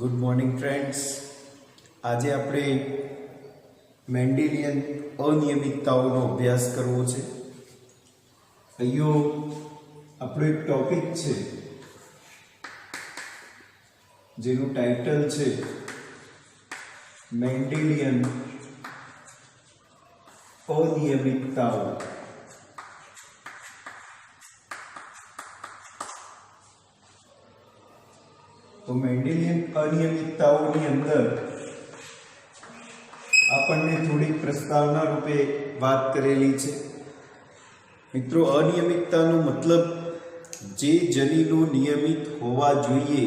Good morning friends. આજે આપણે Mendelian અનિયમિતતાઓનો અભ્યાસ કરવો છે. અહીંયા આપણો એક ટોપિક છે જેનું ટાઇટલ છે મેન્ડેલિયન અનિયમિતતાઓ. તો મેન્ડેલિયન અનિયમિતતાઓની અંદર આપણને થોડીક પ્રસ્તાવના રૂપે વાત કરેલી છે. મિત્રો, અનિયમિતતાનો મતલબ જે જનીનો નિયમિત હોવા જોઈએ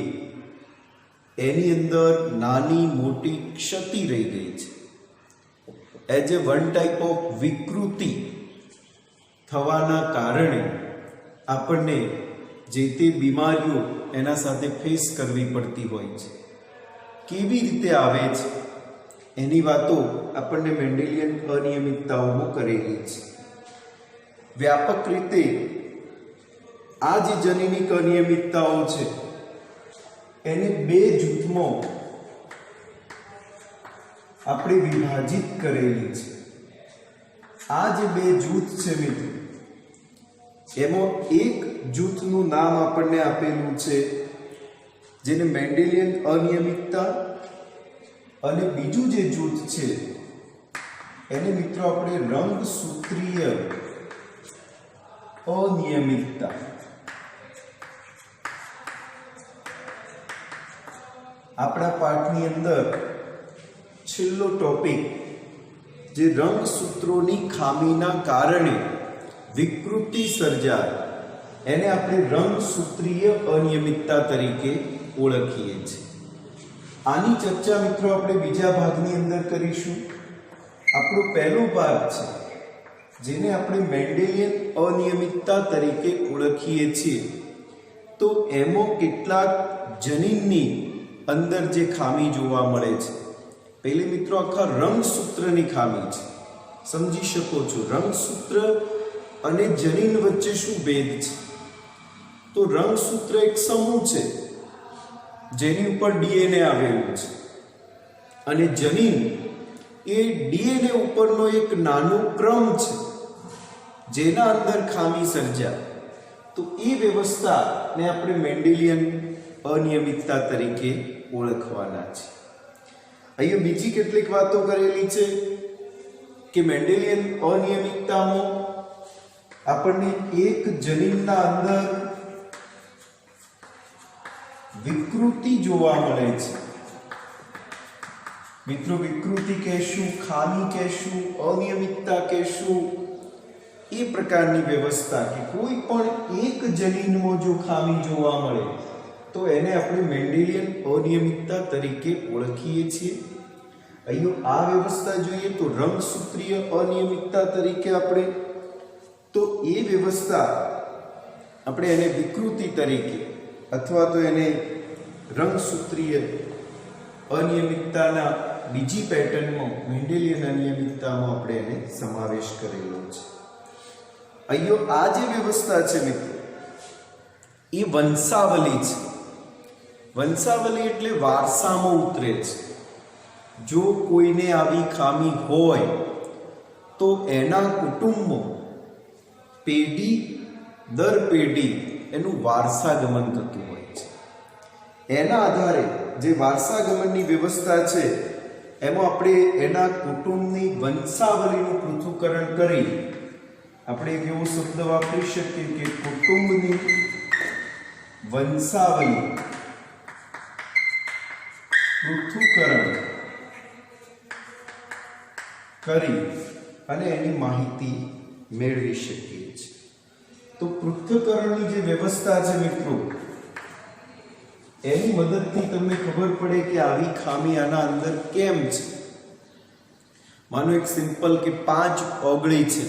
એની અંદર નાની મોટી ક્ષતિ રહી ગઈ છે. As a one type of વિકૃતિ થવાના કારણે આપણને જે તે બીમારીઓ એના સાથે ફેસ કરવી પડતી હોય છે. કેવી રીતે આવે છે એની વાતો આપણને મેન્ડેલિયન અનિયમિતતાઓમાં કરેલી છે. વ્યાપક રીતે આ જે જનીનિક અનિયમિતતાઓ છે એને બે જૂથમાં આપણે વિભાજિત કરેલી છે. આ જે બે જૂથ છે મિત્રો, એમાં એક જૂથનું નામ આપણને આપેલું છે જેને મેન્ડેલિયન અનિયમિતતા, અને બીજું જે જૂથ છે એને મિત્રો આપણે રંગસૂત્રીય અનિયમિતતા. આપણા પાઠની અંદર છેલ્લો ટોપિક જે રંગસૂત્રોની ખામીના કારણે વિકૃતિ સર્જાય એને આપણે રંગસૂત્રીય અનિયમિતતા તરીકે ઓળખીએ છીએ. આની ચર્ચા મિત્રો આપણે બીજા ભાગની અંદર કરીશું. આપણો પહેલો ભાગ છે જેને આપણે મેન્ડેલિયન અનિયમિતતા તરીકે ઓળખીએ છીએ. તો એમાં કેટલાક જનીનની અંદર જે ખામી જોવા મળે છે. પહેલી મિત્રો આખા રંગસૂત્રની ખામી છે. સમજી શકો છો રંગસૂત્ર અને જનીન વચ્ચે શું ભેદ છે? તો રંગસૂત્ર એક સમૂહ છે જેની ઉપર ડીએનએ આવેલું છે, અને જનીન એ ડીએનએ ઉપરનો એક નાનો ક્રમ છે જેના અંદર ખામી સર્જાય તો એ વ્યવસ્થાને આપણે મેન્ડેલિયન અનિયમિતતા તરીકે ઓળખવાના છે. અહીંયા બીજી કેટલીક વાતો કરેલી છે કે મેન્ડેલિયન અનિયમિતતામાં આપણને એક જનીનના અંદર વિકૃતિ જોવા મળે છે. મિત્રો, વિકૃતિ કહેશું, ખામી કહેશું, અનિયમિતતા કહેશું, એ પ્રકારની વ્યવસ્થા કે કોઈ પણ એક જનીનમાં જો ખામી જોવા મળે તો એને આપણે મેન્ડેલિયન અનિયમિતતા તરીકે ઓળખીએ છીએ. અહીં આ વ્યવસ્થા જોઈએ તો રંગસૂત્રીય અનિયમિતતા તરીકે આપણે, તો એ વ્યવસ્થા આપણે એને વિકૃતિ તરીકે અથવા તો એને રંગસૂત્રીય અનિયમિતતાના બીજી પેટર્નમાં મેન્ડેલિયન અનિયમિતતામાં આપણે એને સમાવેશ કરેલો છે. અહીં આ જે વ્યવસ્થા છે મિત્રો એ વંશાવલી છે. વંશાવલી એટલે વારસામાં ઉતરે છે. જો કોઈને આવી ખામી હોય તો એના કુટુંબમાં પેઢી દર પેઢી એનું વારસાગમન થતું હોય છે. એના આધારે જે વારસાગમનની વ્યવસ્થા છે એમાં આપણે એના કુટુંબની વંશાવલીનું પૃથ્થકરણ કરી આપણે એક એવો શબ્દ વાપરી શકીએ કે કુટુંબની વંશાવલી પૃથ્થકરણ કરી અને એની માહિતી મેળવી શકીએ છીએ. તો પૃથ્થકરણની જે વ્યવસ્થા છે મિત્રો, એની મદદથી તમને ખબર પડે કે આવી ખામી આના અંદર કેમ છે. માનો એક સિમ્પલ કે 5 ઓગળી છે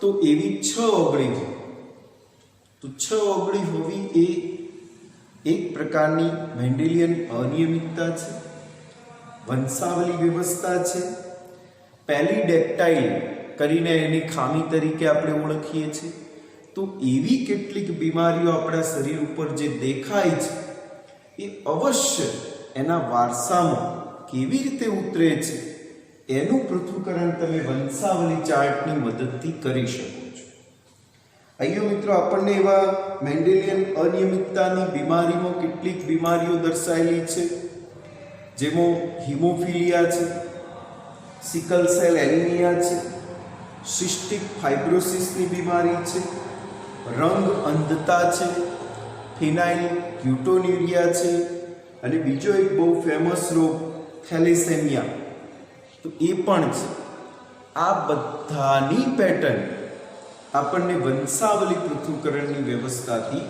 તો એવી 6 ઓગળી હોય તો 6 ઓગળી હોવી એ એક પ્રકારની મેન્ડેલિયન અનિયમિતતા છે, વંશાવલી વ્યવસ્થા છે. પેલિડેક્ટાઇલ કરીને એની ખામી તરીકે આપણે ઓળખીએ છીએ. તો એવી કેટલીક બીમારીઓ આપણા શરીર ઉપર જે દેખાય છે એ અવશ્ય એના વારસામાં કેવી રીતે ઉતરે છે એનું પૃથ્થકરણ તમે વંશાવલી ચાર્ટની મદદથી કરી શકો છો. અહીંયા મિત્રો આપણને એવા મેન્ડેલિયન અનિયમિતતાની બીમારીમાં કેટલીક બીમારીઓ દર્શાવેલી છે, જેમાં હિમોફિલિયા છે, સિકલ સેલ એનિમિયા છે, સિસ્ટિક ફાઇબ્રોસિસની બીમારી છે, રંગ અંધતા છે, ફિનાઇલ ગ્યુટોન્યુરિયા છે, અને બીજો એક બહુ ફેમસ રોગ થેલેસેમિયા તો એ પણ છે. આ બધાની પેટર્ન આપણને વંશાવલી પૃથ્થકરણની વ્યવસ્થાથી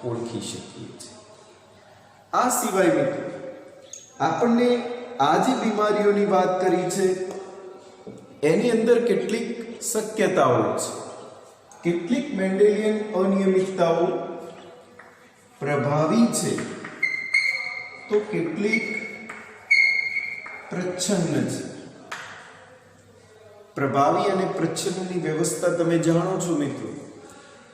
ઓળખી શકીએ છીએ. આ સિવાય મિત્રો આપણને આ જે બીમારીઓની વાત કરી છે એની અંદર કેટલીક શક્યતાઓ છે. કેટલીક મેન્ડેલિયન અનિયમિતતાઓ પ્રભાવી છે તો કેટલીક પ્રચ્છન્ન છે. પ્રભાવી અને પ્રચ્છન્નની વ્યવસ્થા તમે જાણો છો મિત્રો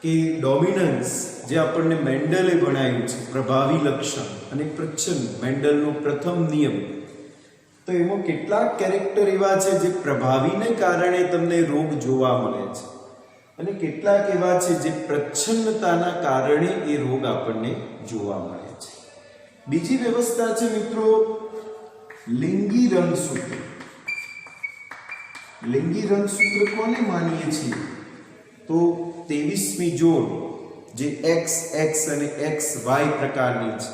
કે ડોમિનન્સ જે આપણને મેન્ડલે ભણાવ્યું છે, પ્રભાવી લક્ષણ અને પ્રચ્છન્ન મેન્ડલનો પ્રથમ નિયમ, તો એમાં કેટલાક કેરેક્ટર એવા છે જે પ્રભાવીને કારણે તમને રોગ જોવા મળે છે અને કેટલાક એવા છે જે પ્રચ્છન્નતાના કારણે એ રોગ આપણને જોવા મળે છે. બીજી વ્યવસ્થા છે મિત્રો લિંગી રંગસૂત્ર. લિંગી રંગસૂત્ર કોને માનીએ છીએ તો 23મી જોડ જે XX અને XY પ્રકારની છે,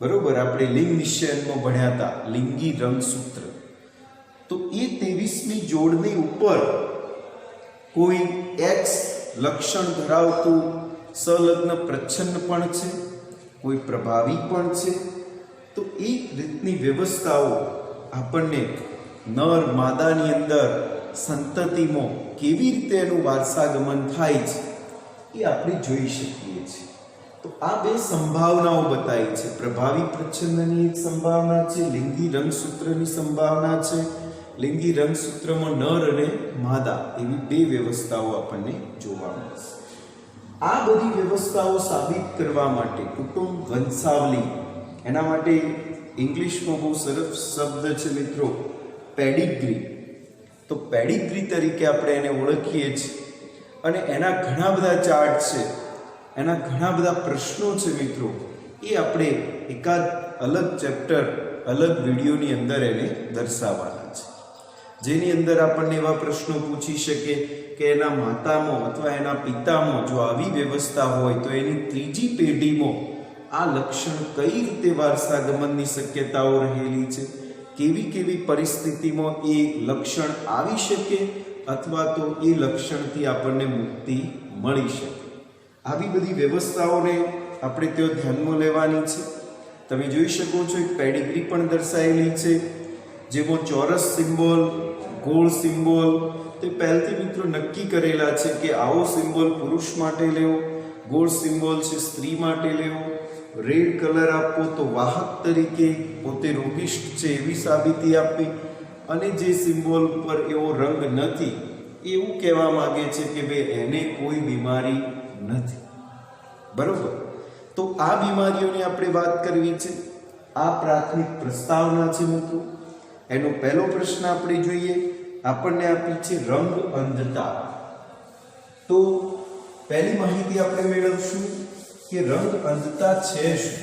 બરોબર, આપણે લિંગ નિશ્ચયનમાં ભણ્યા હતા લિંગી રંગસૂત્ર. તો એ 23મી જોડની ઉપર કોઈ X લક્ષણ ધરાવતું સંલગ્ન પ્રચ્છન્ન પણ છે, કોઈ પ્રભાવી પણ છે. તો એ રીતની વ્યવસ્થાઓ આપણને નર માદાની અંદર સંતતિમાં કેવી રીતે એનું વારસાગમન થાય છે એ આપણે જોઈ શકીએ છીએ. તો આ બે સંભાવનાઓ બતાવી છે. પ્રભાવી પ્રચ્છન્નની એક સંભાવના છે, લિંગી રંગસૂત્રની સંભાવના છે. લિંગી રંગસૂત્રમાં નર અને માદા એવી બે વ્યવસ્થાઓ આપણને જોવા મળશે. આ બધી વ્યવસ્થાઓ સાબિત કરવા માટે કુટુંબ વંશાવલી, એના માટે ઇંગ્લિશમાં બહુ સરસ શબ્દ છે મિત્રો પેડિગ્રી. તો પેડિગ્રી તરીકે આપણે એને ઓળખીએ છીએ અને એના ઘણા બધા ચાર્ટ છે, એના ઘણા બધા પ્રશ્નો છે મિત્રો. એ આપણે એકાદ અલગ ચેપ્ટર અલગ વિડીયોની અંદર એને દર્શાવવાના છે, જેની અંદર આપણને એવા પ્રશ્નો પૂછી શકે કે એના માતામાં અથવા એના પિતામાં જો આવી વ્યવસ્થા હોય તો એની ત્રીજી પેઢીમાં આ લક્ષણ કઈ રીતે વારસાગમનની શક્યતાઓ રહેલી છે, કેવી કેવી પરિસ્થિતિમાં એ લક્ષણ આવી શકે અથવા તો એ લક્ષણથી આપણને મુક્તિ મળી શકે. આવી બધી વ્યવસ્થાઓને આપણે ત્યાં ધ્યાનમાં લેવાની છે. તમે જોઈ શકો છો એક પેડિગ્રી પણ દર્શાવેલી છે, જેમાં ચોરસ સિમ્બોલ, ગોળ સિમ્બોલ તે પહેલથી મિત્રો નક્કી કરેલા છે કે આવો સિમ્બોલ પુરુષ માટે લેવો, ગોળ સિમ્બોલ છે સ્ત્રી માટે લેવો, રેડ કલર આપવો તો વાહક તરીકે પોતે રોગિષ્ઠ છે એવી સાબિતી આપવી, અને જે સિમ્બોલ પર એવો રંગ નથી એવું કહેવા માંગે છે કે ભાઈ એને કોઈ બીમારી નથી. બરોબર, તો આ બીમારીઓની આપણે વાત કરવી છે. આ પ્રાથમિક પ્રસ્તાવના છે મિત્રો. એનો પહેલો પ્રશ્ન આપણે જોઈએ, આપણને આપી છે રંગ અંધતા. તો પહેલી માહિતી આપણે મેળવશું કે રંગ અંધતા છે શું.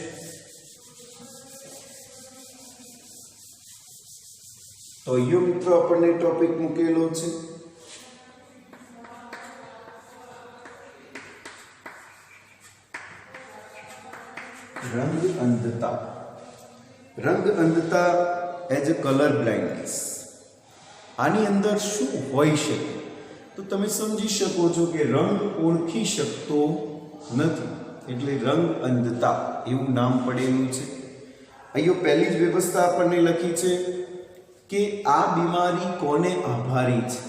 તો અહીંયા મિત્રો આપણને ટોપિક મૂકેલો છે રંગ અંધતા. રંગ અંધતા એઝ અ કલર બ્લાઇન્ડનેસ. આની અંદર શું હોઈ શકે તો તમે સમજી શકો છો કે રંગ ઓળખી શકતો નથી એટલે રંગ અંધતા એવું નામ પડેલું છે. અહીંયા પહેલી જ વ્યવસ્થા આપણને લખી છે કે આ બીમારી કોને આભારી છે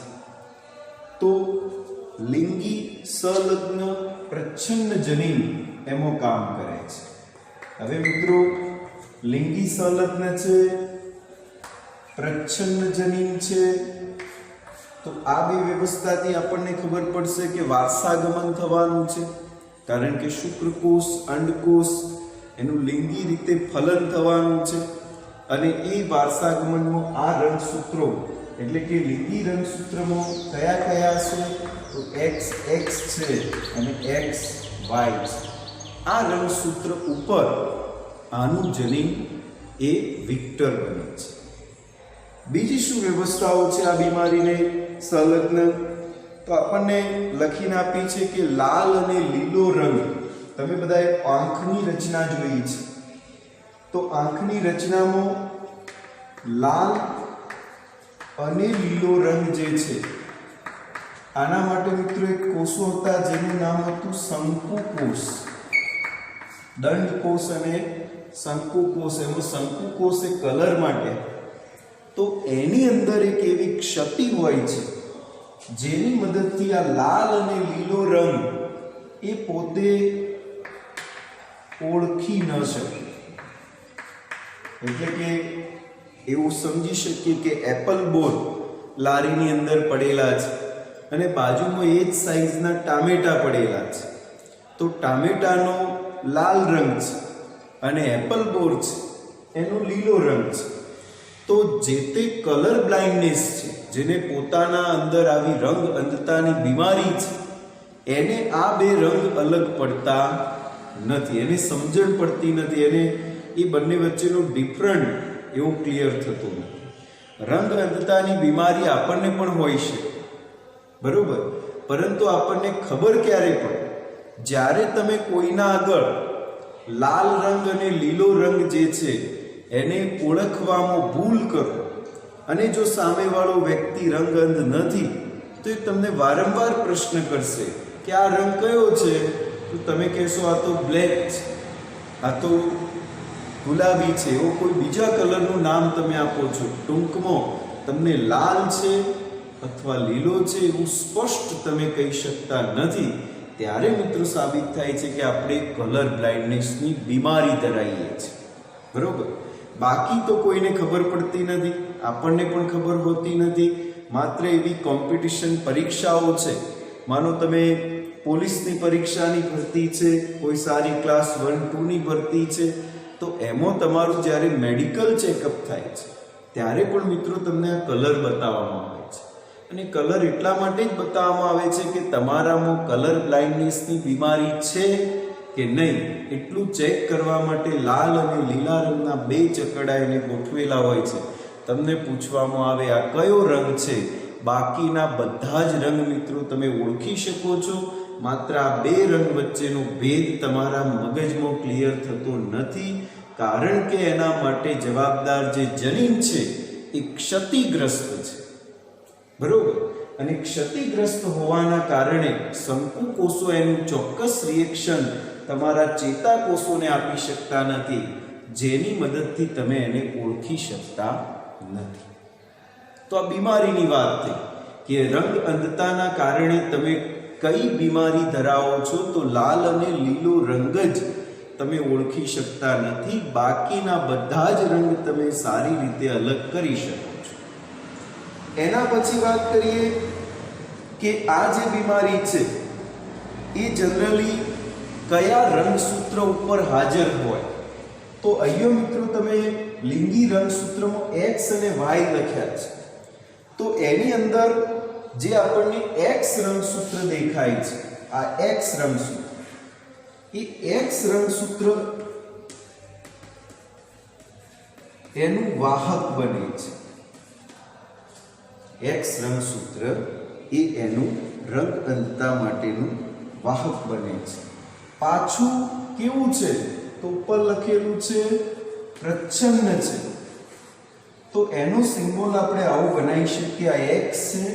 તો લિંગી સંલગ્ન પ્રચ્છન્ન જનીન એમાં કામ કરે છે. હવે મિત્રો લિંગી સંલગ્ન છે, પ્રચ્છન્ન જનીન છે, તો આ બે વ્યવસ્થાથી આપણને ખબર પડશે કે વારસાગમન થવાનું છે, કારણ કે શુક્રકોષ અંડકોષ એનું લિંગી રીતે ફલન થવાનું છે અને એ વારસાગમનનો આ રંગસૂત્રો એટલે કે લિંગી રંગસૂત્રમાં કયા કયા છે તો XX છે અને XY છે. આ રંગસૂત્ર ઉપર આનું જનીન એ વિક્ટર બને છે. બીજી શું વ્યવસ્થાઓ છે આ બીમારીને સંલગ્ન તો આપણને લખીને આપી છે કે લાલ અને લીલો રંગ. તમે બધાએ આંખની રચના જોઈ છે તો આંખની રચનામાં લાલ અને લીલો રંગ જે છે આના માટે મિત્રો એક કોષો હતા જેનું નામ હતું શંકુકોષ. દંડકોષ અને શંકુકોષ. એમાં શંકુકોષ એ કલર માટે તો એની અંદર એક એવી ક્ષતિ હોય છે જેની મદદથી આ લાલ અને લીલો રંગ એ પોતે ઓળખી ન શકે. એટલે કે એવું સમજી શકીએ કે એપલ બોલ લારીની અંદર પડેલા છે અને બાજુમાં એ જ સાઈઝના ટામેટા પડેલા છે તો ટામેટાનો લાલ રંગ છે અને એપલ બોર છે એનો લીલો રંગ છે. તો જે તે કલર બ્લાઇન્ડનેસ છે જેને પોતાના અંદર આવી રંગ અંધતાની બીમારી છે એને આ બે રંગ અલગ પડતા નથી, એને સમજણ પડતી નથી, એને એ બંને વચ્ચેનો ડિફરન્ટ એવું ક્લિયર થતું નથી. રંગ અંધતાની બીમારી આપણને પણ હોય છે બરોબર, પરંતુ આપણને ખબર ક્યારે પડે જ્યારે તમે કોઈના આગળ લાલ રંગ અને લીલો રંગ જે છે એને ઓળખવામાં ભૂલ કરો અને જો સામેવાળો વ્યક્તિ રંગ અંધ નથી તો એ તમને વારંવાર પ્રશ્ન કરશે કે આ રંગ કયો છે તો તમે કહેશો આ તો બ્લેક છે, આ તો ગુલાબી છે, એવો કોઈ બીજા કલરનું નામ તમે આપો છો. ટૂંકમાં તમને લાલ છે અથવા લીલો છે એવું સ્પષ્ટ તમે કહી શકતા નથી. ત્યારે મિત્રો સાબિત થાય છે કે આપણે કલર બ્લાઇન્ડનેસની બીમારી ધરાવીએ છીએ બરોબર. બાકી તો કોઈને ખબર પડતી નથી, આપણને પણ ખબર હોતી નથી. માત્ર એવી કોમ્પિટિશન પરીક્ષાઓ છે, માનો તમે પોલીસની પરીક્ષાની ભરતી છે, કોઈ સારી ક્લાસ 1-2ની ભરતી છે, તો એમાં તમારું જ્યારે મેડિકલ ચેકઅપ થાય છે ત્યારે પણ મિત્રો તમને આ કલર બતાવવામાં આવે છે. અને કલર એટલા માટે જ બતાવવામાં આવે છે કે તમારામાં કલર બ્લાઇન્ડનેસની બીમારી છે કે નહીં એટલું ચેક કરવા માટે લાલ અને લીલા રંગના બે ચકડા એને ગોઠવેલા હોય છે. તમને પૂછવામાં આવે આ કયો રંગ છે, બાકીના બધા જ રંગ મિત્રો તમે ઓળખી શકો છો, માત્ર આ બે રંગ વચ્ચેનો ભેદ તમારા મગજમાં ક્લિયર થતો નથી, કારણ કે એના માટે જવાબદાર જે જનીન છે એ ક્ષતિગ્રસ્ત છે બરોબર. અને ક્ષતિગ્રસ્ત હોવાના કારણે શંકુકોષો એનું ચોક્કસ રિએક્શન તમારા ચેતાકોષોને આપી શકતા નથી, જેની મદદથી તમે એને ઓળખી શકતા નથી. તો આ બીમારીની વાત થઈ કે રંગ અંધતાના કારણે તમે કઈ બીમારી ધરાવો છો તો લાલ અને લીલો રંગ જ તમે ઓળખી શકતા નથી, બાકીના બધા જ રંગ તમે સારી રીતે અલગ કરી શકો છો. એના પછી વાત કરીએ કે આ જે બીમારી છે એ જનરલી કયા રંગસૂત્ર ઉપર હાજર હોય તો અહીંયા મિત્રો તમે લિંગી રંગસૂત્રમાં X અને Y લખ્યા છે તો એની અંદર જે આપણને X રંગસૂત્ર દેખાય છે, આ X રંગસૂત્ર, એ X રંગસૂત્ર એનું વાહક બને છે. X રંગસૂત્ર એ એનું રંગ અંધતા માટેનું વાહક બને છે. પાછું કેવું છે તો ઉપર લખેલું છે પ્રચ્છન્ન છે, તો એનો સિમ્બોલ આપણે આવો બનાવી શકીએ, આ X છે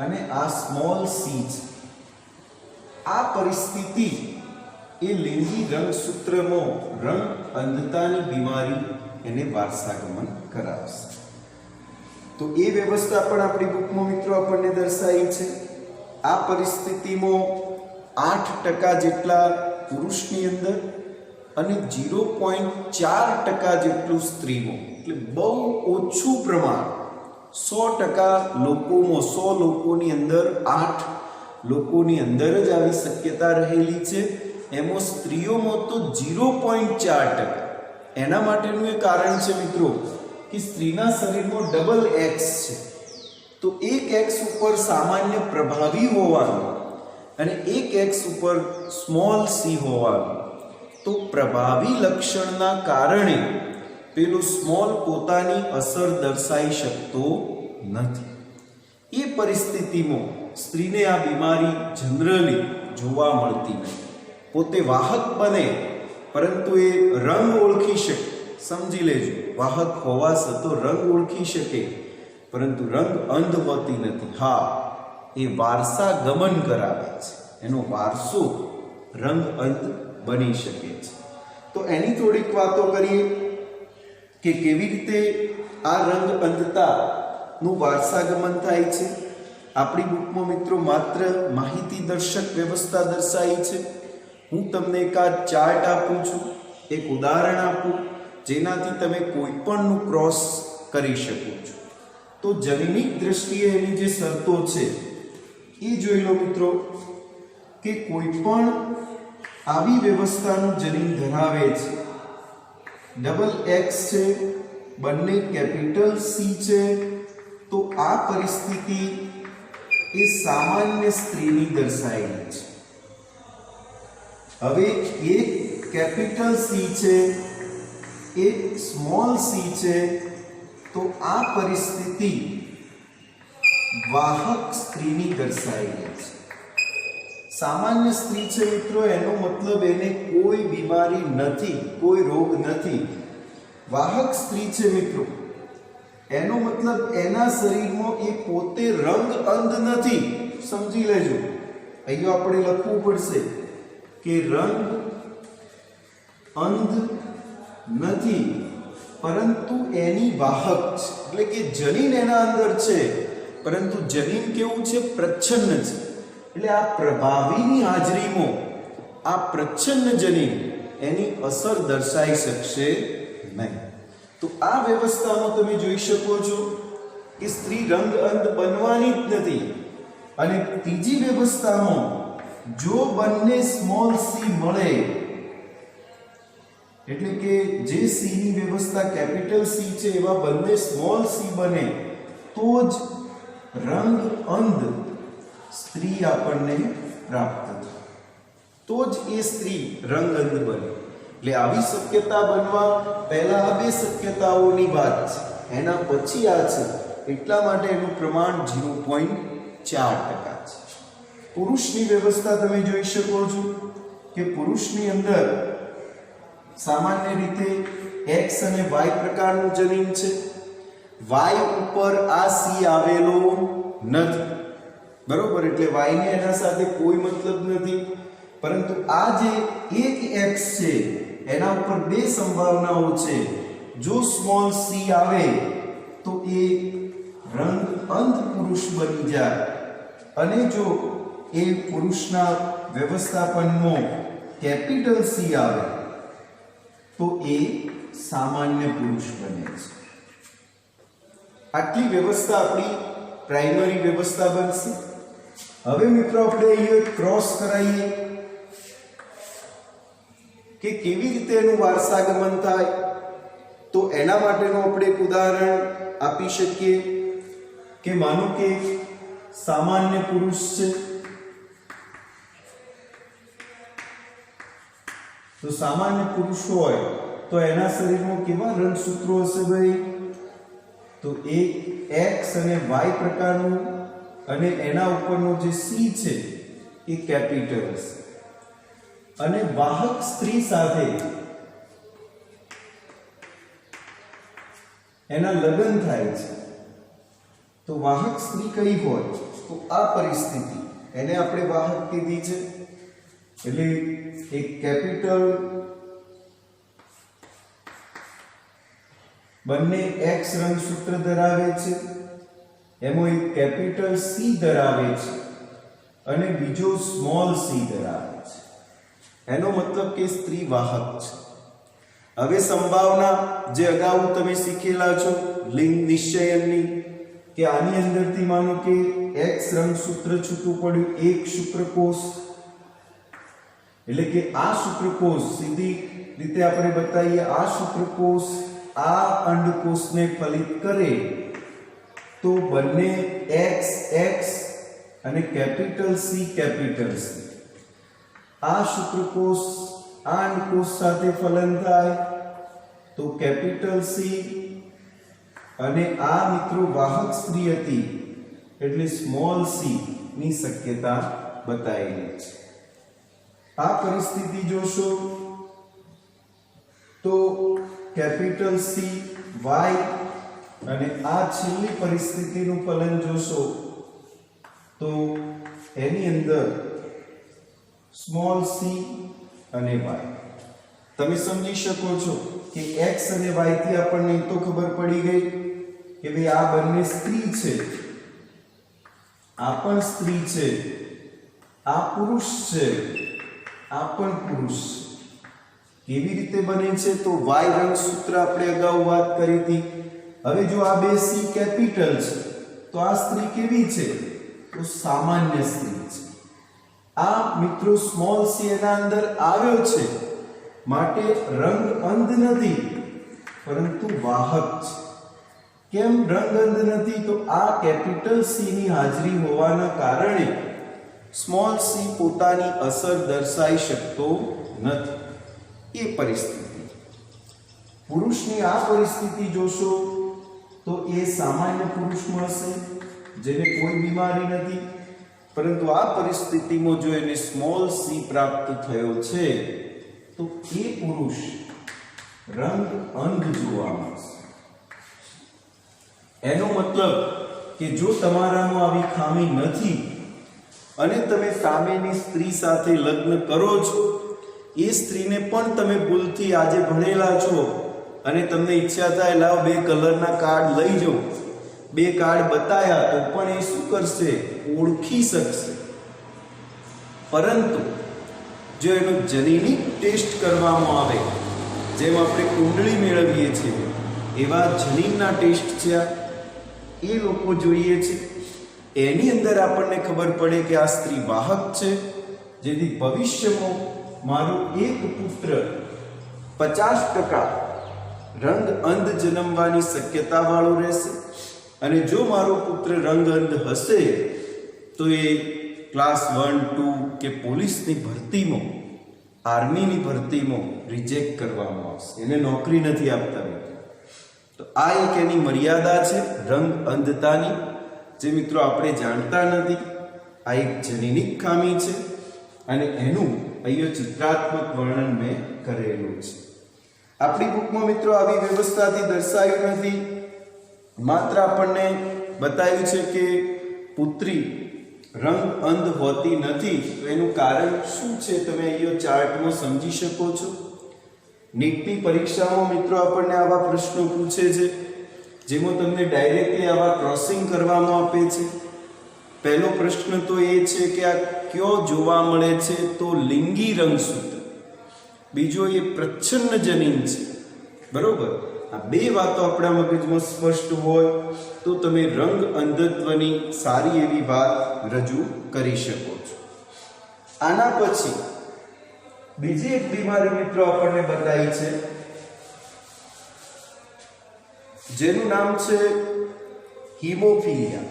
અને આ સ્મોલ c છે. આ પરિસ્થિતિ એ લિંગી રંગસૂત્રમાં રંગ અંધતાની બીમારી એને વારસાગમન કરાવશે. તો એ વ્યવસ્થા પણ આપણી બુકમાં મિત્રો આપણને દર્શાવી છે. આ પરિસ્થિતિમાં 8% જેટલા પુરુષની અંદર અને 0.4% જેટલું સ્ત્રીમાં, એટલે બહુ ઓછું પ્રમાણ, 100% લોકોમાં 100 લોકોની અંદર 8 લોકોની અંદર જ આવી શક્યતા રહેલી છે. એમાં સ્ત્રીઓમાં તો 0.4%. એના માટેનું એ કારણ છે મિત્રો કે સ્ત્રીના શરીરમાં ડબલ એક્સ છે, તો એક એક્સ ઉપર સામાન્ય પ્રભાવી હોવાનું અને એક એક્સ ઉપર સ્મોલ સી હોવાનું, તો પ્રભાવી લક્ષણના કારણે પેલું સ્મોલ પોતાની અસર દર્શાવી શકતો નથી. એ પરિસ્થિતિમાં સ્ત્રીને આ બીમારી જનરલી જોવા મળતી નથી. પોતે વાહક બને પરંતુ એ રંગ ઓળખી શકે, સમજી લેજો, વાહક હોવા છતાં રંગ ઓળખી શકે પરંતુ રંગ અંધ હોતી નથી. હા, એ વારસા ગમન કરાવે છે, એનો વારસો રંગ અંધ બની શકે છે. તો એની થોડીક વાતો કરીએ કે કેવી રીતે આ રંગ અંધતાનું વારસાગમન થાય છે. આપણી બુકમાં મિત્રો માત્ર માહિતી દર્શક વ્યવસ્થા દર્શાવી છે. હું તમને એક આ ચાર્ટ આપું છું, એક ઉદાહરણ આપું, જેનાથી તમે કોઈ પણનું ક્રોસ કરી શકો છો. તો જનીનિક દ્રષ્ટિએ એની જે શરતો છે એ જોઈ લો મિત્રો, કે કોઈ પણ આવી વ્યવસ્થાનું જનીન ધરાવે છે, ડબલ એક્સ છે, બંને કેપિટલ સી છે, તો આ પરિસ્થિતિ એ સામાન્ય સ્ત્રીની દર્શાવેલી છે. હવે એક કેપિટલ સી છે, એક સ્મોલ સી છે, તો આ પરિસ્થિતિ વાહક સ્ત્રીની દર્શાવેલી છે. સામાન્ય સ્ત્રી છે મિત્રો, એનો મતલબ એને કોઈ બીમારી નથી, કોઈ રોગ નથી. વાહક સ્ત્રી છે મિત્રો, એનો મતલબ એના શરીરમાં એ પોતે રંગ અંધ નથી. સમજી લેજો, અહીંયા આપણે લખવું પડશે કે રંગ અંધ નથી, પરંતુ એની વાહક છે, એટલે કે જનીન એના અંદર છે, પરંતુ જનીન કેવું છે? પ્રચ્છન્ન છે. એટલે આ પ્રભાવીની હાજરીમાં આ પ્રચ્છન્ન જનીન એની અસર દર્શાવી શકશે નહીં. તો આ વ્યવસ્થામાં તમે જોઈ શકો છો કે સ્ત્રી રંગ અંધ બનવાની જ નથી. અને ત્રીજી વ્યવસ્થામાં જો બંને સ્મોલ સી મળે, એટલે કે જે સી ની વ્યવસ્થા કેપિટલ સી છે એવા બંને સ્મોલ સી બને, તો જ રંગ અંધ સ્ત્રી આપણને પ્રાપ્ત થાય, તો જ એ સ્ત્રી રંગ અંધ બને. એટલે આવી શક્યતા બનવા પહેલા આ બે શક્યતાઓની વાત છે, એના પછી આ છે, એટલા માટે એનું પ્રમાણ 0.4% છે. પુરુષની વ્યવસ્થા તમે જોઈ શકો છો કે પુરુષની અંદર સામાન્ય રીતે એક્સ અને વાય પ્રકારનું જનીન છે. વાય ઉપર આ સી આવેલો નથી, બરોબર, એટલે વાય ને એના સાથે કોઈ મતલબ નથી. પરંતુ આ જે એક એક્સ છે એના ઉપર બે સંભાવનાઓ છે. જો સ્મોલ સી આવે તો એ રંગ અંધ પુરુષ બની જાય, અને જો એ પુરુષના વ્યવસ્થાપનમાં કેપિટલ સી આવે તો એ સામાન્ય પુરુષ બને છે. આટલી વ્યવસ્થા આપણી પ્રાઇમરી વ્યવસ્થા બનશે. હવે મિત્રો આપણે અહીંયા ક્રોસ કરાવીએ કે કેવી રીતે એનું વારસાગમન થાય. તો એના માટેનું આપણે એક ઉદાહરણ આપી શકીએ કે માનો કે સામાન્ય પુરુષ છે, તો સામાન્ય પુરુષ હોય તો એના શરીરમાં કેવા રંગસૂત્રો હશે ભાઈ? તો એક એક્સ અને વાય પ્રકારનું, અને એના ઉપરનો જે સી છે એ કેપિટલ હશે. અને વાહક સ્ત્રી સાથે એના લગ્ન થાય છે, તો વાહક સ્ત્રી કઈ હોય? તો આ પરિસ્થિતિ એને આપણે વાહક કીધી છે. એટલે એક કેપિટલ, બંને એક્સ રંગસૂત્ર ધરાવે છે, એમાં એક કેપિટલ સી ધરાવે છે અને બીજો સ્મોલ સી ધરાવે છે. એનો મતલબ કે સ્ત્રી વાહક છે. હવે સંભાવના જે અગાઉ તમે શીખેલા છો લિંગ નિશ્ચયનની, કે આની અંદરથી માનો કે એક્સ રંગસૂત્ર છૂટું પડ્યું, એક શુક્રકોષ, એટલે કે આ શુક્રકોષ સીધી રીતે આપણે બતાવીએ, આ શુક્રકોષ આ અંડકોષને ફલિત કરે તો બંને એક્સ એક્સ અને કેપિટલ સી આ શુક્રકોષ આ અંડકોષ સાથે ફલન થાય તો કેપિટલ સી અને આ મિત્રો વાહક સ્ત્રી હતી એટલે સ્મોલ સી ની શક્યતા બતાવેલી છે. આ પરિસ્થિતિ જોશો તો કેપિટલ સી વાય અને આ છેલ્લી પરિસ્થિતિનું ફલન જોશો તો એની અંદર સ્મોલ સી અને વાય. તમે સમજી શકો છો કે x અને y થી આપણને તો ખબર પડી ગઈ કે ભાઈ આ બંને સ્ત્રી છે, આ પણ સ્ત્રી છે, આ પુરુષ છે, આ પણ પુરુષ છે. કેવી રીતે બને છે તો y રંગસૂત્ર આપણે અગાઉ વાત કરી હતી. હવે જો આ બે સી કેપિટલ છે તો આ સ્ત્રી કેવી છે તો સામાન્ય સ્ત્રી છે. આ મિત્રો સ્મોલ સી એના અંદર આવ્યો છે માટે રંગ અંધ નથી પરંતુ વાહક છે. કેમ રંગ અંધ નથી તો આ કેપિટલ સી ની હાજરી હોવાના કારણે સ્મોલ સી પોતાની અસર દર્શાવી શકતો નથી. એ પરિસ્થિતિ. પુરુષની આ પરિસ્થિતિ જોશો તો એ સામાન્ય પુરુષ મળશે જેને કોઈ બીમારી નથી, પરંતુ આ પરિસ્થિતિમાં જો એને સ્મોલ સી પ્રાપ્ત થયો છે તો એ પુરુષ રંગ અંધ જોવા મળશે. એનો મતલબ કે જો તમારામાં આવી ખામી નથી અને તમે સામેની સ્ત્રી સાથે લગ્ન કરો છો, એ સ્ત્રીને પણ તમે ભૂલથી આજે ભણેલા છો અને તમને ઈચ્છા થાય લાવ બે કલરના કાર્ડ લઈ જાઓ, બે કાર્ડ બતાયા તો પણ એ શું કરશે ઓળખી શકશે. પરંતુ જો એનો જનીનિક ટેસ્ટ કરવામાં આવે, જેમ આપણે કુંડળી મેળવીએ છીએ એવા જનીનના ટેસ્ટ છે એ લોકો જોઈએ છે, એની અંદર આપણને ખબર પડે કે આ સ્ત્રી વાહક છે, જેથી ભવિષ્યમાં મારો એક પુત્ર 50% રંગ અંધ જન્મવાની શક્યતા વાળો રહેશે. અને જો મારો પુત્ર રંગ અંધ હશે તો એ ક્લાસ 1, 2 કે પોલીસની ભરતીમાં, આર્મીની ભરતીમાં રિજેક્ટ કરવામાં આવશે, એને નોકરી નથી આપતા. તો આ એક એની મર્યાદા છે રંગ અંધતાની, જે મિત્રો આપણે જાણતા નથી. આ એક જનીનિક ખામી છે અને એનું અહીંયા ચિત્રાત્મક વર્ણન મેં કરેલું છે. આપણી બુકમાં મિત્રો આવી વ્યવસ્થાથી દર્શાવ્યું નથી, માત્ર આપણને બતાવ્યું છે કે પુત્રી રંગ અંધ હોતી નથી. તો એનું કારણ શું છે તમે અહીંયા ચાર્ટમાં સમજી શકો છો. નીટની પરીક્ષામાં મિત્રો આપણને આવા પ્રશ્નો પૂછે છે જેમાં તમને ડાયરેક્ટલી આવા ક્રોસિંગ કરવામાં આપે છે. પહેલો પ્રશ્ન તો એ છે કે આ કયો જોવા મળે છે તો લિંગી રંગસૂત્ર. બીજો એ પ્રચ્છન્ન જનીન છે, બરોબર. આ બે વાતો આપણા મગજમાં સ્પષ્ટ હોય તો તમે રંગ અંધત્વની સારી એવી વાત રજૂ કરી શકો છો. આના પછી બીજી એક બીમારી મિત્રો આપણને બતાવી છે જેનું નામ છે હીમોફિલિયા.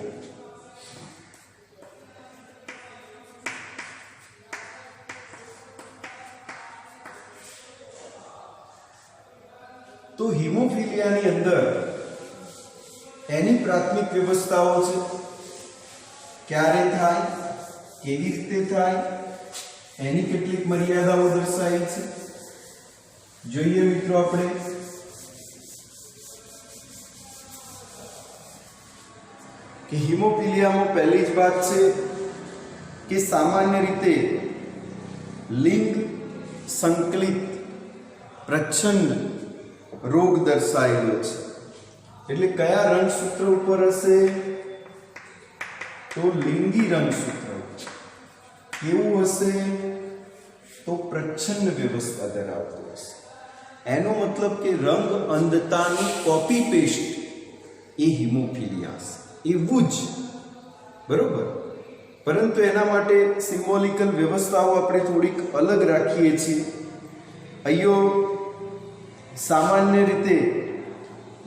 તો હીમોફિલિયાની અંદર એની પ્રાથમિક વ્યવસ્થાઓ છે. ક્યારે થાય, કેવી રીતે થાય, એની કેટલીક મર્યાદાઓ દર્શાવી છે. જોઈએ મિત્રો આપણે. કે હીમોફિલિયામાં પહેલી જ વાત છે કે સામાન્ય રીતે લિંગ સંકલિત પ્રચ્છન્ન રોગ દર્શાયેલો છે. એટલે કયા રંગસૂત્ર ઉપર હશે તો લિંગી રંગસૂત્ર. કેવું હશે તો પ્રચ્છન્ન વ્યવસ્થા ધરાવતું હશે. એનો મતલબ કે રંગ અંધતાની કોપી પેસ્ટ એ હીમોફિલિયા છે, એવું જ, બરોબર. પરંતુ એના માટે સિમ્બોલિકલ વ્યવસ્થાઓ આપણે થોડીક અલગ રાખીએ છીએ. અહીંયા સામાન્ય રીતે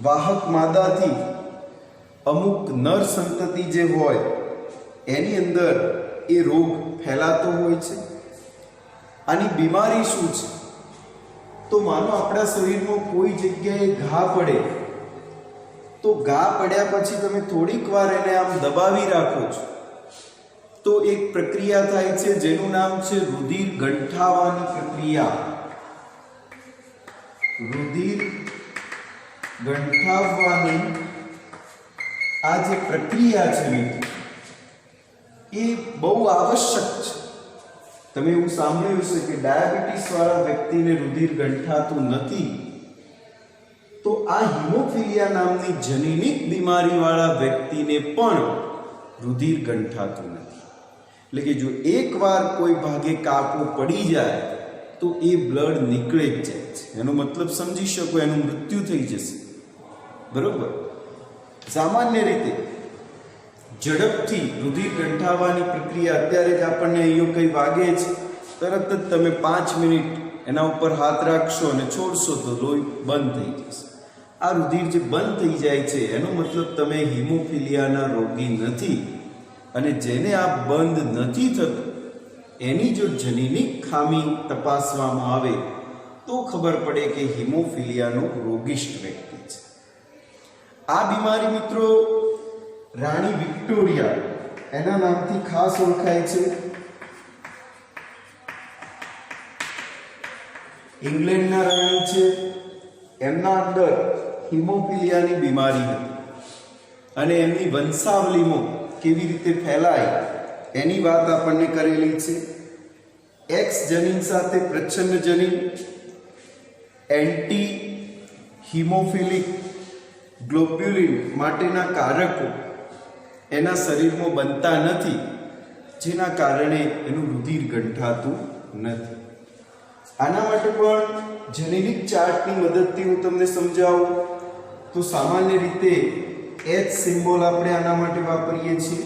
વાહક માદાથી અમુક નર સંતતિ જે હોય એની અંદર એ રોગ ફેલાતો હોય છે. આની બીમારી શું છે? તો માનો આપણા શરીરમાં કોઈ જગ્યાએ ઘા પડે, તો ઘા પડ્યા પછી તમે થોડીક વાર એને આમ દબાવી રાખો છો તો એક પ્રક્રિયા થાય છે જેનું નામ છે રુધિર ગંઠાવાની પ્રક્રિયા. રુધિર ગંઠાવવાની આ જે પ્રક્રિયા છે મિત્રો, એ બહુ આવશ્યક છે. તમે એવું સાંભળ્યું છે કે ડાયાબિટીસ વાળા વ્યક્તિને રુધિર ગંઠાતું નથી, તો આ હિમોફિલિયા નામની જનીનિક બીમારી વાળા વ્યક્તિને પણ રુધિર ગંઠાતું નથી. એટલે કે જો એકવાર કોઈ ભાગે કાપો પડી જાય તો એ બ્લડ નીકળે જ જાય છે. એનો મતલબ સમજી શકો, એનું મૃત્યુ થઈ જશે. બરોબર. સામાન્ય રીતે ઝડપથી રુધિર ગંઠાવવાની પ્રક્રિયા, અત્યારે જ આપણને અહીંયા કંઈ વાગે છે, તરત જ તમે 5 મિનિટ એના ઉપર હાથ રાખશો અને છોડશો તો લોહી બંધ થઈ જશે. આ રુધિર જે બંધ થઈ જાય છે એનો મતલબ તમે હિમોફિલિયાના રોગી નથી. અને જેને આ બંધ નથી થતું એની જો જનીનિક ખામી તપાસવામાં આવે તો ખબર પડે કે હિમોફિલિયાનો રોગિષ્ઠ વ્યક્તિ છે. આ બીમારી મિત્રો રાણી વિક્ટોરિયા એના નામથી ખાસ ઓળખાય છે. ઇંગ્લેન્ડના રાણી છે, એમના અંદર હિમોફિલિયાની બીમારી હતી અને એમની વંશાવલીમાં કેવી રીતે ફેલાય એની વાત આપણને કરેલી છે. એક્સ જનીન સાથે પ્રચ્છન્ન જનીન એન્ટી હિમોફિલિક ગ્લોબ્યુલિન માટેના કારકો એના શરીરમાં બનતા નથી, જેના કારણે એનું રુધિર ગંઠાતું નથી. આના માટે પણ જનીનિક ચાર્ટની મદદથી હું તમને સમજાવું તો સામાન્ય રીતે એચ સિમ્બોલ આપણે આના માટે વાપરીએ છીએ.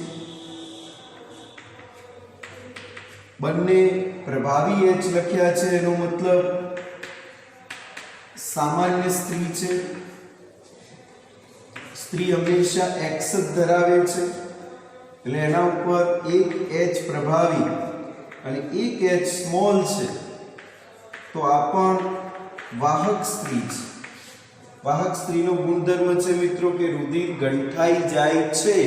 બંને પ્રભાવી એચ લખ્યા છે, એનો મતલબ સામાન્ય સ્ત્રી છે. સ્ત્રી હંમેશા એક્સ જ ધરાવે છે, એટલે એના ઉપર એક એચ પ્રભાવી અને એક એચ સ્મોલ છે, તો આ પણ વાહક સ્ત્રી છે. વાહક સ્ત્રીનો ગુણધર્મ છે મિત્રો કે રુધિર ગંઠાઈ જાય છે.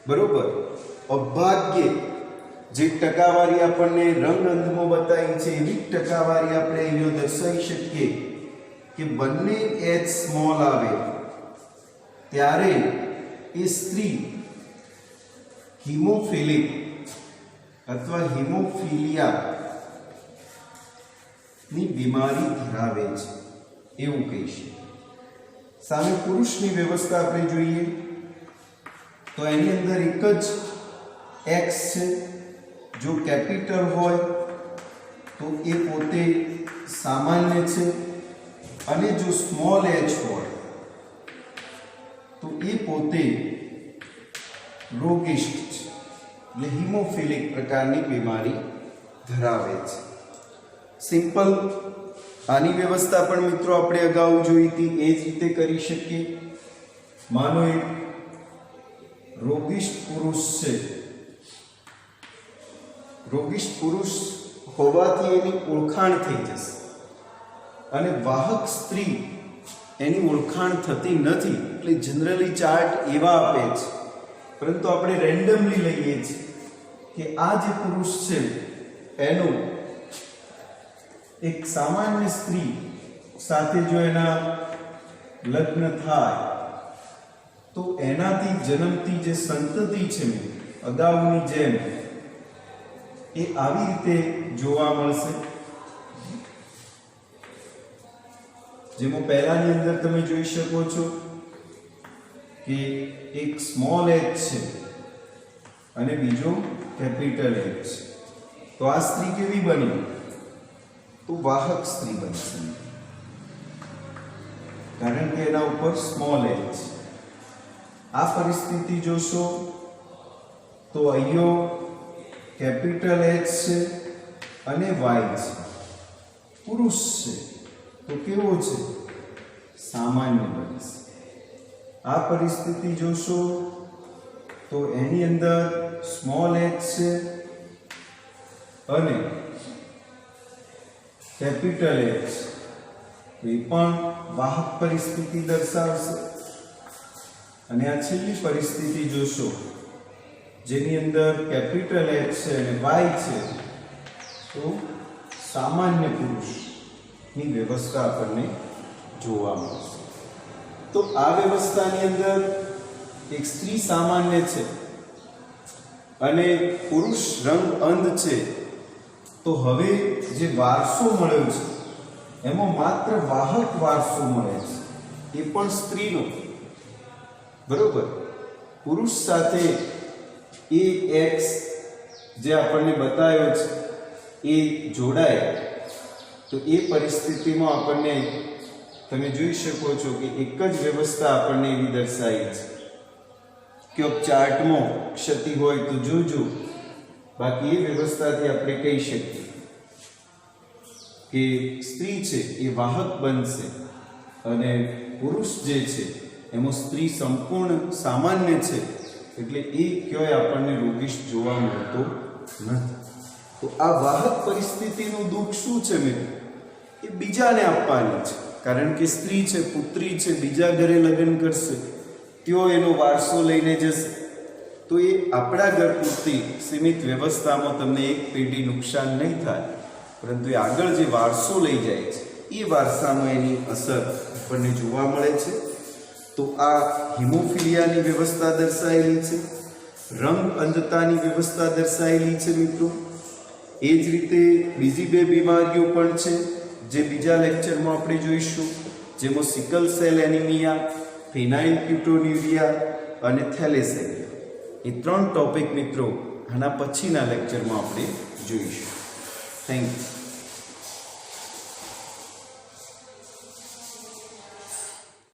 બરોબર. અભાગ્ય જે ટકાવારી આપણને રંગ અંધમાં બતાવી છે એવી ટકાવારી આપણે અહીંયા દર્શાવી શકીએ કે બંને એચ સ્મોલ આવે ત્યારે એ સ્ત્રી હિમોફિલિક અથવા હિમોફિલિયા ની બીમારી ધરાવે છે એવું કહીશું. સામે પુરુષની વ્યવસ્થા આપણે જોઈએ તો એની અંદર એક જ એક્સ છે. જો કેપિટલ હોય તો એ પોતે સામાન્ય છે અને જો સ્મોલ એચ હોય તો એ પોતે રોગિષ્ઠ છે, એટલે હિમોફિલિક પ્રકારની બીમારી ધરાવે છે. સિમ્પલ આની વ્યવસ્થા પણ મિત્રો આપણે અગાઉ જોઈ હતી, એ જ રીતે કરી શકીએ. માનો એક રોગિષ્ઠ પુરુષ છે, રોગિષ્ઠ પુરુષ હોવાથી એની ઓળખાણ થઈ જશે અને વાહક સ્ત્રી એની ઓળખાણ થતી નથી. એટલે જનરલી ચાર્ટ એવા આપે છે, પરંતુ આપણે રેન્ડમલી લઈએ છીએ કે આ જે પુરુષ છે એનું એક સામાન્ય સ્ત્રી સાથે જો એના લગ્ન થાય તો એનાથી જન્મતી જે સંતતિ છે અગાઉની જેમ એ આવી રીતે જોવા મળશે. જેમાં પહેલાની અંદર તમે જોઈ શકો છો કે એક સ્મોલ એચ છે અને બીજો કેપિટલ એચ છે. તો આ સ્ત્રી કેવી બની? તો વાહક સ્ત્રી બનશે, કારણ કે એના ઉપર સ્મોલ એચ છે. આ પરિસ્થિતિ જોશો તો અહીંયા કેપિટલ એચ છે અને વાય છે. પુરુષ છે તો કેવો છે? સામાન્ય બનશે. આ પરિસ્થિતિ જોશો તો એની અંદર સ્મોલ h છે અને કેપિટલ H એ પણ વાહક પરિસ્થિતિ દર્શાવશે. અને આ છેલ્લી પરિસ્થિતિ જોશો જેની અંદર કેપિટલ H છે અને Y છે, તો સામાન્ય પુરુષની વ્યવસ્થા આપણને જોવા મળશે. તો આ વ્યવસ્થાની અંદર એક સ્ત્રી સામાન્ય છે અને પુરુષ રંગ અંધ છે. તો હવે જે વારસો મળ્યો છે એમાં માત્ર વાહક વારસો મળે છે, એ પણ સ્ત્રીનો. બરોબર, પુરુષ સાથે એ X જે આપણને બતાવ્યો છે એ જોડાય તો એ પરિસ્થિતિમાં આપણને તમે જોઈ શકો છો કે એક જ વ્યવસ્થા આપણને એવી દર્શાવી છે કે ચાર્ટમાં ક્ષતિ હોય તો જોજો, બાકી એ વ્યવસ્થાથી આપણે કહી શકીએ કે સ્ત્રી છે એ વાહક બનશે અને પુરુષ જે છે એમાં સ્ત્રી સંપૂર્ણ સામાન્ય છે, એટલે એ ક્યાંય આપણને રોગીશ જોવા મળતો નથી. તો આ વાહક પરિસ્થિતિનું દુઃખ શું છે મિત્રો? એ બીજાને આપવાની છે, કારણ કે સ્ત્રી છે, પુત્રી છે, બીજા ઘરે લગ્ન કરશે, તેઓ એનો વારસો લઈને જશે. તો એ આપણા ઘર પૂરતી સીમિત વ્યવસ્થામાં તમને એક પેઢી નુકસાન નહીં થાય, પરંતુ એ આગળ જે વારસો લઈ જાય છે એ વારસામાં એની અસર આપણને જોવા મળે છે. તો આ હિમોફિલિયાની વ્યવસ્થા દર્શાવેલી છે, રંગ અંધતાની વ્યવસ્થા દર્શાવેલી છે મિત્રો. એ જ રીતે બીજી બે બીમારીઓ પણ છે જે બીજા લેક્ચરમાં આપણે જોઈશું, જેમાં સિકલ સેલ એનિમિયા, ફિનાઇલ ક્યુટોન્યુરિયા અને થેલેસેમિયા. એ 3 ટોપિક મિત્રો આના પછીના લેક્ચરમાં આપણે જોઈશું. Thank you.